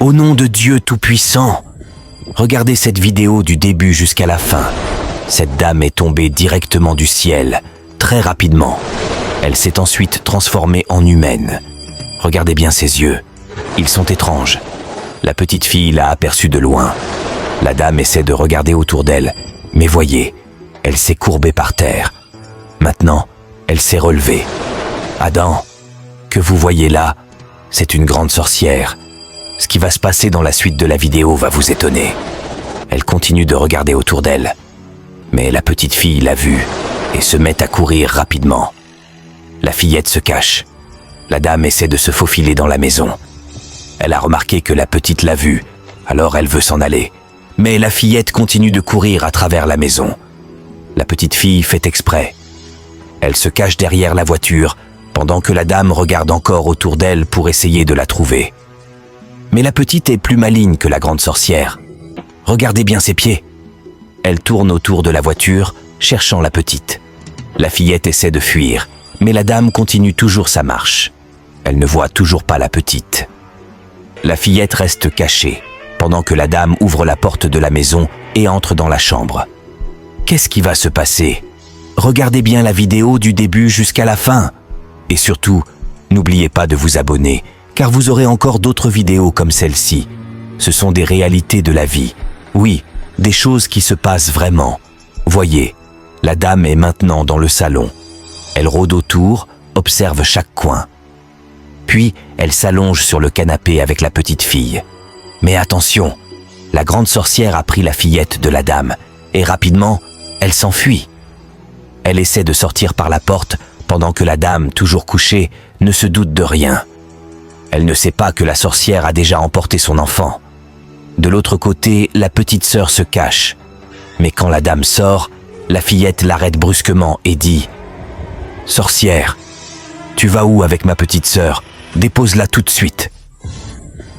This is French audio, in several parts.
Au nom de Dieu Tout-Puissant, regardez cette vidéo du début jusqu'à la fin. Cette dame est tombée directement du ciel, très rapidement. Elle s'est ensuite transformée en humaine. Regardez bien ses yeux. Ils sont étranges. La petite fille l'a aperçue de loin. La dame essaie de regarder autour d'elle, mais voyez, elle s'est courbée par terre. Maintenant, elle s'est relevée. Adam, que vous voyez là, c'est une grande sorcière. Ce qui va se passer dans la suite de la vidéo va vous étonner. Elle continue de regarder autour d'elle. Mais la petite fille l'a vue et se met à courir rapidement. La fillette se cache. La dame essaie de se faufiler dans la maison. Elle a remarqué que la petite l'a vue, alors elle veut s'en aller. Mais la fillette continue de courir à travers la maison. La petite fille fait exprès. Elle se cache derrière la voiture pendant que la dame regarde encore autour d'elle pour essayer de la trouver. Mais la petite est plus maligne que la grande sorcière. Regardez bien ses pieds. Elle tourne autour de la voiture, cherchant la petite. La fillette essaie de fuir, mais la dame continue toujours sa marche. Elle ne voit toujours pas la petite. La fillette reste cachée, pendant que la dame ouvre la porte de la maison et entre dans la chambre. Qu'est-ce qui va se passer? Regardez bien la vidéo du début jusqu'à la fin. Et surtout, n'oubliez pas de vous abonner, car vous aurez encore d'autres vidéos comme celle-ci. Ce sont des réalités de la vie. Oui, des choses qui se passent vraiment. Voyez, la dame est maintenant dans le salon. Elle rôde autour, observe chaque coin. Puis, elle s'allonge sur le canapé avec la petite fille. Mais attention, la grande sorcière a pris la fillette de la dame, et rapidement, elle s'enfuit. Elle essaie de sortir par la porte, pendant que la dame, toujours couchée, ne se doute de rien. Elle ne sait pas que la sorcière a déjà emporté son enfant. De l'autre côté, la petite sœur se cache. Mais quand la dame sort, la fillette l'arrête brusquement et dit « Sorcière, tu vas où avec ma petite sœur? Dépose-la tout de suite. »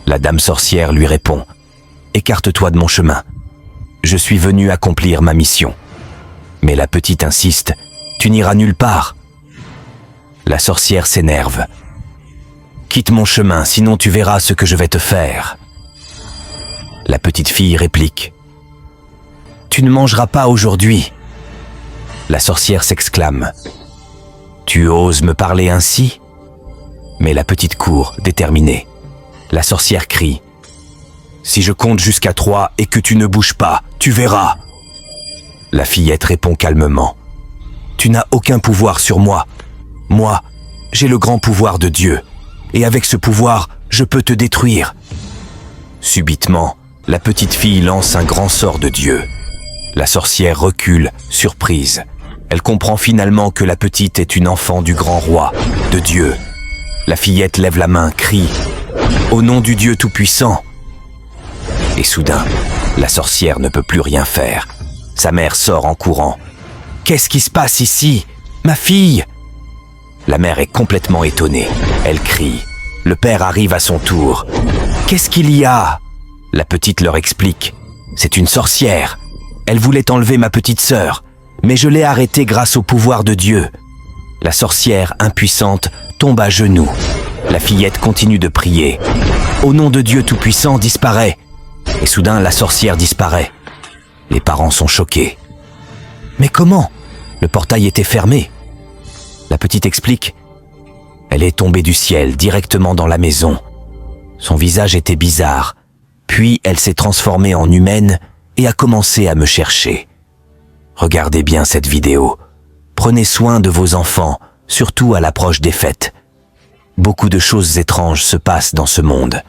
La dame sorcière lui répond « Écarte-toi de mon chemin. Je suis venue accomplir ma mission. » Mais la petite insiste « Tu n'iras nulle part. » La sorcière s'énerve. « Quitte mon chemin, sinon tu verras ce que je vais te faire. » La petite fille réplique « Tu ne mangeras pas aujourd'hui. » La sorcière s'exclame « Tu oses me parler ainsi ?» Mais la petite court, déterminée. La sorcière crie « Si je compte jusqu'à 3 et que tu ne bouges pas, tu verras. » La fillette répond calmement « Tu n'as aucun pouvoir sur moi. Moi, j'ai le grand pouvoir de Dieu. Et avec ce pouvoir, je peux te détruire. » Subitement, la petite fille lance un grand sort de Dieu. La sorcière recule, surprise. Elle comprend finalement que la petite est une enfant du grand roi, de Dieu. La fillette lève la main, crie « Au nom du Dieu Tout-Puissant !» Et soudain, la sorcière ne peut plus rien faire. Sa mère sort en courant. « Qu'est-ce qui se passe ici? Ma fille !» La mère est complètement étonnée. Elle crie. Le père arrive à son tour. « Qu'est-ce qu'il y a ?» La petite leur explique. « C'est une sorcière. Elle voulait enlever ma petite sœur, mais je l'ai arrêtée grâce au pouvoir de Dieu. » La sorcière, impuissante, tombe à genoux. La fillette continue de prier. « Au nom de Dieu Tout-Puissant, disparaît !» Et soudain, la sorcière disparaît. Les parents sont choqués. « Mais comment? Le portail était fermé. » La petite explique. Elle est tombée du ciel directement dans la maison. Son visage était bizarre. Puis elle s'est transformée en humaine et a commencé à me chercher. Regardez bien cette vidéo. Prenez soin de vos enfants, surtout à l'approche des fêtes. Beaucoup de choses étranges se passent dans ce monde.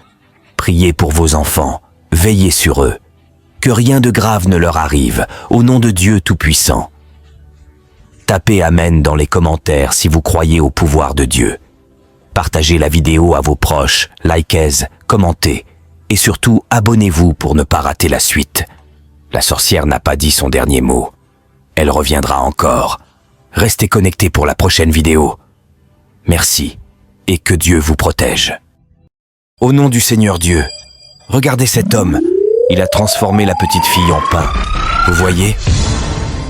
Priez pour vos enfants, veillez sur eux. Que rien de grave ne leur arrive, au nom de Dieu Tout-Puissant. Tapez Amen dans les commentaires si vous croyez au pouvoir de Dieu. Partagez la vidéo à vos proches, likez, commentez. Et surtout, abonnez-vous pour ne pas rater la suite. La sorcière n'a pas dit son dernier mot. Elle reviendra encore. Restez connectés pour la prochaine vidéo. Merci, et que Dieu vous protège. Au nom du Seigneur Dieu, regardez cet homme. Il a transformé la petite fille en pain. Vous voyez?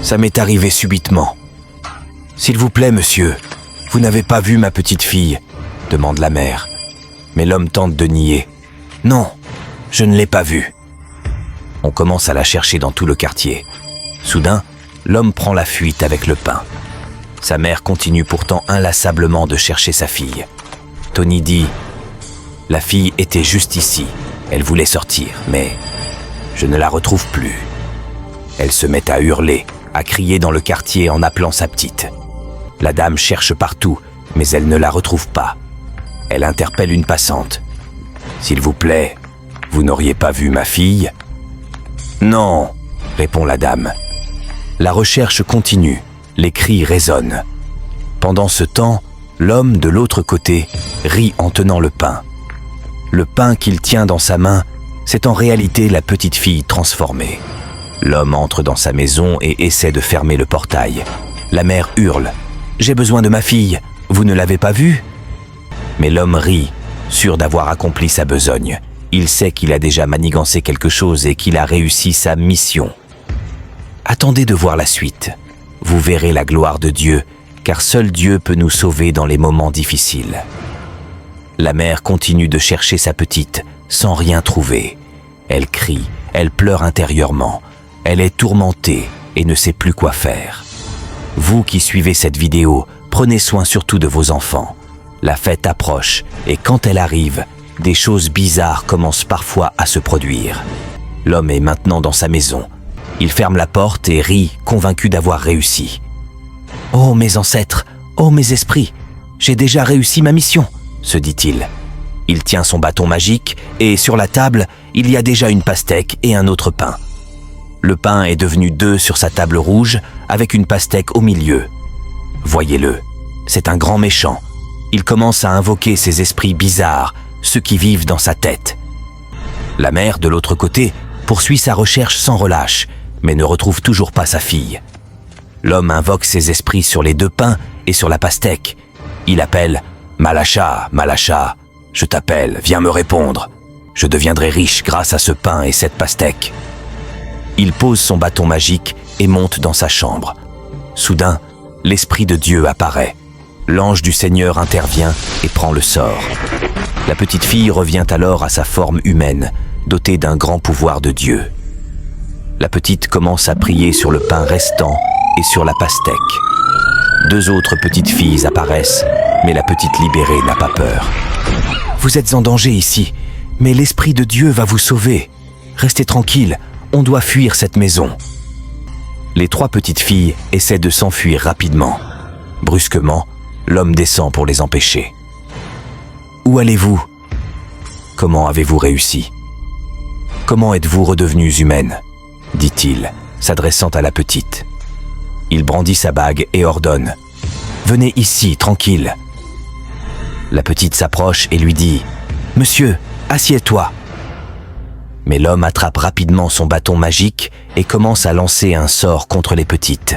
Ça m'est arrivé subitement. S'il vous plaît, monsieur, vous n'avez pas vu ma petite fille? Demande la mère. Mais l'homme tente de nier. Non, Je ne l'ai pas vue. On commence à la chercher dans tout le quartier. Soudain, l'homme prend la fuite avec le pain. Sa mère continue pourtant inlassablement de chercher sa fille. Tony dit « La fille était juste ici. Elle voulait sortir, mais je ne la retrouve plus. » Elle se met à hurler, à crier dans le quartier en appelant sa petite. La dame cherche partout, mais elle ne la retrouve pas. Elle interpelle une passante. « S'il vous plaît, vous n'auriez pas vu ma fille ?»« Non, » répond la dame. La recherche continue, les cris résonnent. Pendant ce temps, l'homme de l'autre côté rit en tenant le pain. Le pain qu'il tient dans sa main, c'est en réalité la petite fille transformée. L'homme entre dans sa maison et essaie de fermer le portail. La mère hurle « J'ai besoin de ma fille, vous ne l'avez pas vue ?» Mais l'homme rit, sûr d'avoir accompli sa besogne. Il sait qu'il a déjà manigancé quelque chose et qu'il a réussi sa mission. Attendez de voir la suite. Vous verrez la gloire de Dieu, car seul Dieu peut nous sauver dans les moments difficiles. La mère continue de chercher sa petite, sans rien trouver. Elle crie, elle pleure intérieurement. Elle est tourmentée et ne sait plus quoi faire. Vous qui suivez cette vidéo, prenez soin surtout de vos enfants. La fête approche et quand elle arrive, des choses bizarres commencent parfois à se produire. L'homme est maintenant dans sa maison. Il ferme la porte et rit, convaincu d'avoir réussi. « Oh mes ancêtres, oh mes esprits, j'ai déjà réussi ma mission !» se dit-il. Il tient son bâton magique et sur la table, il y a déjà une pastèque et un autre pain. Le pain est devenu 2 sur sa table rouge avec une pastèque au milieu. Voyez-le, c'est un grand méchant. Il commence à invoquer ces esprits bizarres, ceux qui vivent dans sa tête. La mère, de l'autre côté, poursuit sa recherche sans relâche, mais ne retrouve toujours pas sa fille. L'homme invoque ses esprits sur les 2 pains et sur la pastèque. Il appelle « Malacha, Malacha, je t'appelle, viens me répondre. Je deviendrai riche grâce à ce pain et cette pastèque. » Il pose son bâton magique et monte dans sa chambre. Soudain, l'Esprit de Dieu apparaît. L'ange du Seigneur intervient et prend le sort. La petite fille revient alors à sa forme humaine, dotée d'un grand pouvoir de Dieu. La petite commence à prier sur le pain restant et sur la pastèque. 2 autres petites filles apparaissent, mais la petite libérée n'a pas peur. « Vous êtes en danger ici, mais l'Esprit de Dieu va vous sauver. Restez tranquille, on doit fuir cette maison. » Les 3 petites filles essaient de s'enfuir rapidement. Brusquement, l'homme descend pour les empêcher. « Où allez-vous ? Comment avez-vous réussi ? Comment êtes-vous redevenues humaines ? » dit-il, s'adressant à la petite. Il brandit sa bague et ordonne « Venez ici, tranquille. » La petite s'approche et lui dit « Monsieur, assieds-toi. » Mais l'homme attrape rapidement son bâton magique et commence à lancer un sort contre les petites.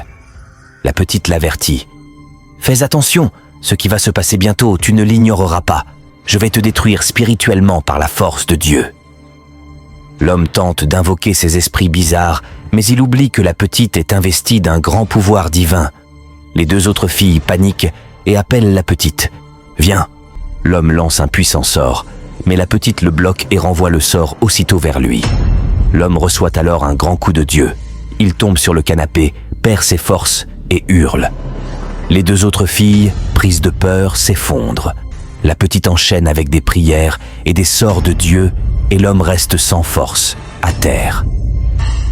La petite l'avertit « Fais attention, ce qui va se passer bientôt, tu ne l'ignoreras pas. Je vais te détruire spirituellement par la force de Dieu. » L'homme tente d'invoquer ces esprits bizarres, mais il oublie que la petite est investie d'un grand pouvoir divin. Les 2 autres filles paniquent et appellent la petite. « Viens !» L'homme lance un puissant sort, mais la petite le bloque et renvoie le sort aussitôt vers lui. L'homme reçoit alors un grand coup de Dieu. Il tombe sur le canapé, perd ses forces et hurle. Les 2 autres filles, prises de peur, s'effondrent. La petite enchaîne avec des prières et des sorts de Dieu et l'homme reste sans force, à terre.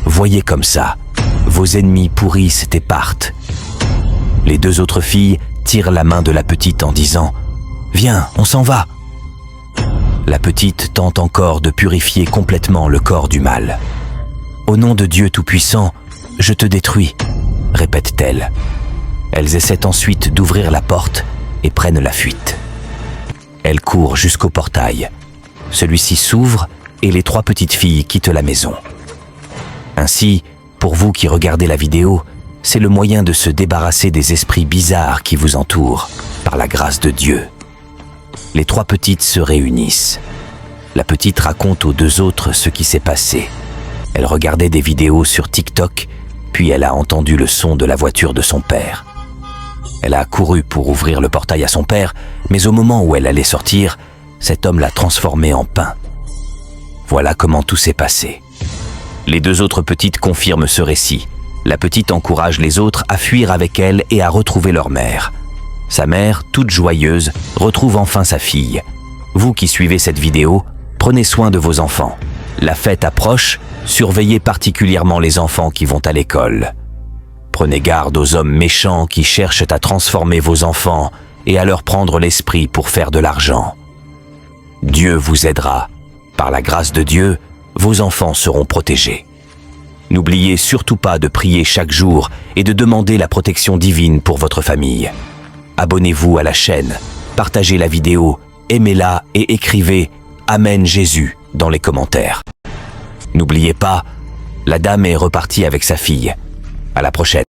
Voyez comme ça, vos ennemis pourrissent et partent. Les 2 autres filles tirent la main de la petite en disant « Viens, on s'en va !» La petite tente encore de purifier complètement le corps du mal. « Au nom de Dieu Tout-Puissant, je te détruis !» répète-t-elle. Elles essaient ensuite d'ouvrir la porte et prennent la fuite. Elles courent jusqu'au portail. Celui-ci s'ouvre et les 3 petites filles quittent la maison. Ainsi, pour vous qui regardez la vidéo, c'est le moyen de se débarrasser des esprits bizarres qui vous entourent, par la grâce de Dieu. Les 3 petites se réunissent. La petite raconte aux 2 autres ce qui s'est passé. Elle regardait des vidéos sur TikTok, puis elle a entendu le son de la voiture de son père. Elle a couru pour ouvrir le portail à son père, mais au moment où elle allait sortir, cet homme l'a transformée en pain. Voilà comment tout s'est passé. Les deux autres petites confirment ce récit. La petite encourage les autres à fuir avec elle et à retrouver leur mère. Sa mère, toute joyeuse, retrouve enfin sa fille. Vous qui suivez cette vidéo, prenez soin de vos enfants. La fête approche, surveillez particulièrement les enfants qui vont à l'école. Prenez garde aux hommes méchants qui cherchent à transformer vos enfants et à leur prendre l'esprit pour faire de l'argent. Dieu vous aidera. Par la grâce de Dieu, vos enfants seront protégés. N'oubliez surtout pas de prier chaque jour et de demander la protection divine pour votre famille. Abonnez-vous à la chaîne, partagez la vidéo, aimez-la et écrivez « Amen Jésus » dans les commentaires. N'oubliez pas, la dame est repartie avec sa fille. À la prochaine.